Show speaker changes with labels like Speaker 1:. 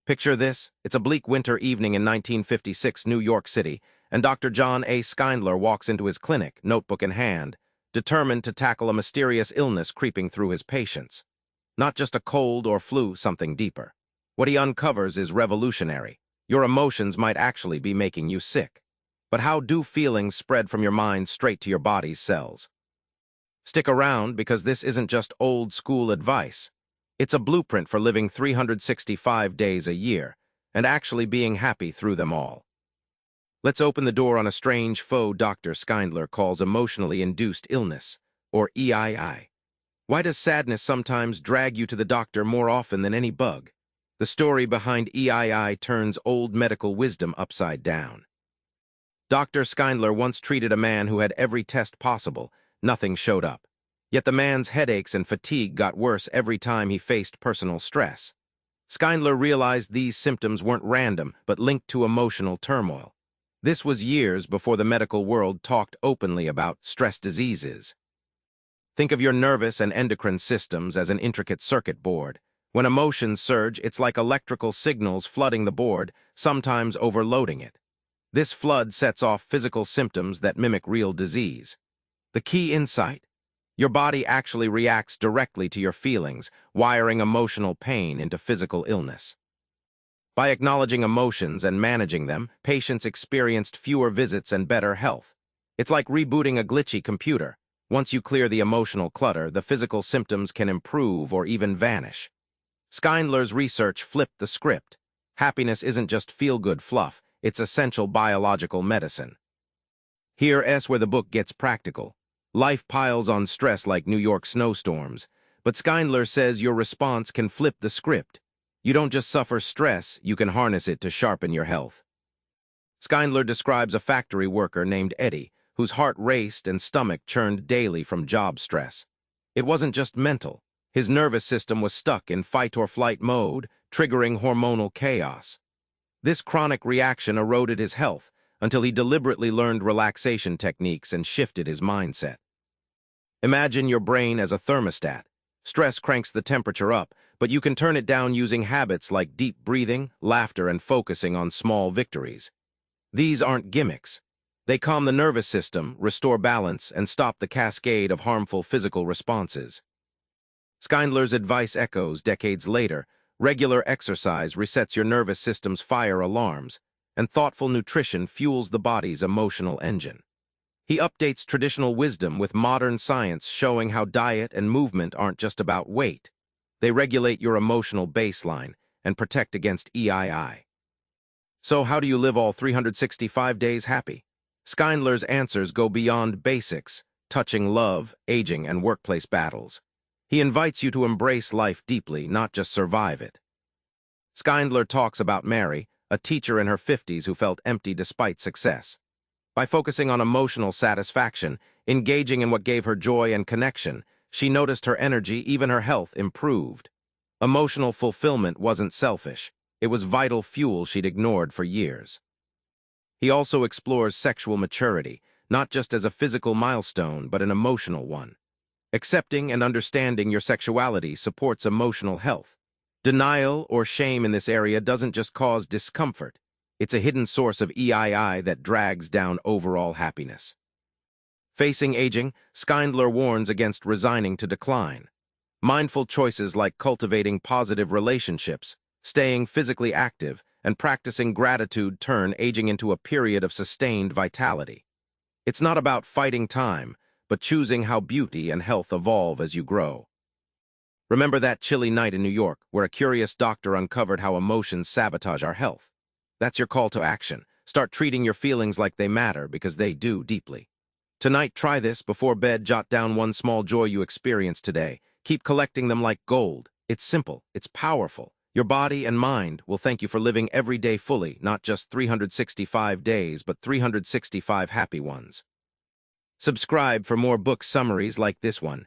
Speaker 1: Picture this, it's a bleak winter evening in 1956 New York City, and Dr. John A. Schindler walks into his clinic, notebook in hand, determined to tackle a mysterious illness creeping through his patients. Not just a cold or flu, something deeper. What he uncovers is revolutionary. Your emotions might actually be making you sick. But how do feelings spread from your mind straight to your body's cells? Stick around, because this isn't just old-school advice. It's a blueprint for living 365 days a year, and actually being happy through them all. Let's open the door on a strange foe Dr. Schindler calls emotionally induced illness, or EII. Why does sadness sometimes drag you to the doctor more often than any bug? The story behind EII turns old medical wisdom upside down. Dr. Schindler once treated a man who had every test possible. Nothing showed up. Yet the man's headaches and fatigue got worse every time he faced personal stress. Schindler realized these symptoms weren't random, but linked to emotional turmoil. This was years before the medical world talked openly about stress diseases. Think of your nervous and endocrine systems as an intricate circuit board. When emotions surge, it's like electrical signals flooding the board, sometimes overloading it. This flood sets off physical symptoms that mimic real disease. The key insight: your body actually reacts directly to your feelings, wiring emotional pain into physical illness. By acknowledging emotions and managing them, patients experienced fewer visits and better health. It's like rebooting a glitchy computer. Once you clear the emotional clutter, the physical symptoms can improve or even vanish. Schindler's research flipped the script. Happiness isn't just feel-good fluff, it's essential biological medicine. Here's where the book gets practical. Life piles on stress like New York snowstorms, but Schindler says your response can flip the script. You don't just suffer stress, you can harness it to sharpen your health. Schindler describes a factory worker named Eddie, whose heart raced and stomach churned daily from job stress. It wasn't just mental. His nervous system was stuck in fight-or-flight mode, triggering hormonal chaos. This chronic reaction eroded his health, until he deliberately learned relaxation techniques and shifted his mindset. Imagine your brain as a thermostat. Stress cranks the temperature up, but you can turn it down using habits like deep breathing, laughter, and focusing on small victories. These aren't gimmicks. They calm the nervous system, restore balance, and stop the cascade of harmful physical responses. Schindler's advice echoes decades later. Regular exercise resets your nervous system's fire alarms, and thoughtful nutrition fuels the body's emotional engine. He updates traditional wisdom with modern science, showing how diet and movement aren't just about weight. They regulate your emotional baseline and protect against EII. So how do you live all 365 days happy? Schindler's answers go beyond basics, touching love, aging, and workplace battles. He invites you to embrace life deeply, not just survive it. Schindler talks about Mary, a teacher in her 50s who felt empty despite success. By focusing on emotional satisfaction, engaging in what gave her joy and connection, she noticed her energy, even her health, improved. Emotional fulfillment wasn't selfish. It was vital fuel she'd ignored for years. He also explores sexual maturity, not just as a physical milestone, but an emotional one. Accepting and understanding your sexuality supports emotional health. Denial or shame in this area doesn't just cause discomfort. It's a hidden source of EII that drags down overall happiness. Facing aging, Schindler warns against resigning to decline. Mindful choices like cultivating positive relationships, staying physically active, and practicing gratitude turn aging into a period of sustained vitality. It's not about fighting time, but choosing how beauty and health evolve as you grow. Remember that chilly night in New York where a curious doctor uncovered how emotions sabotage our health? That's your call to action. Start treating your feelings like they matter, because they do deeply. Tonight, try this. Before bed, jot down one small joy you experienced today. Keep collecting them like gold. It's simple. It's powerful. Your body and mind will thank you for living every day fully, not just 365 days, but 365 happy ones. Subscribe for more book summaries like this one.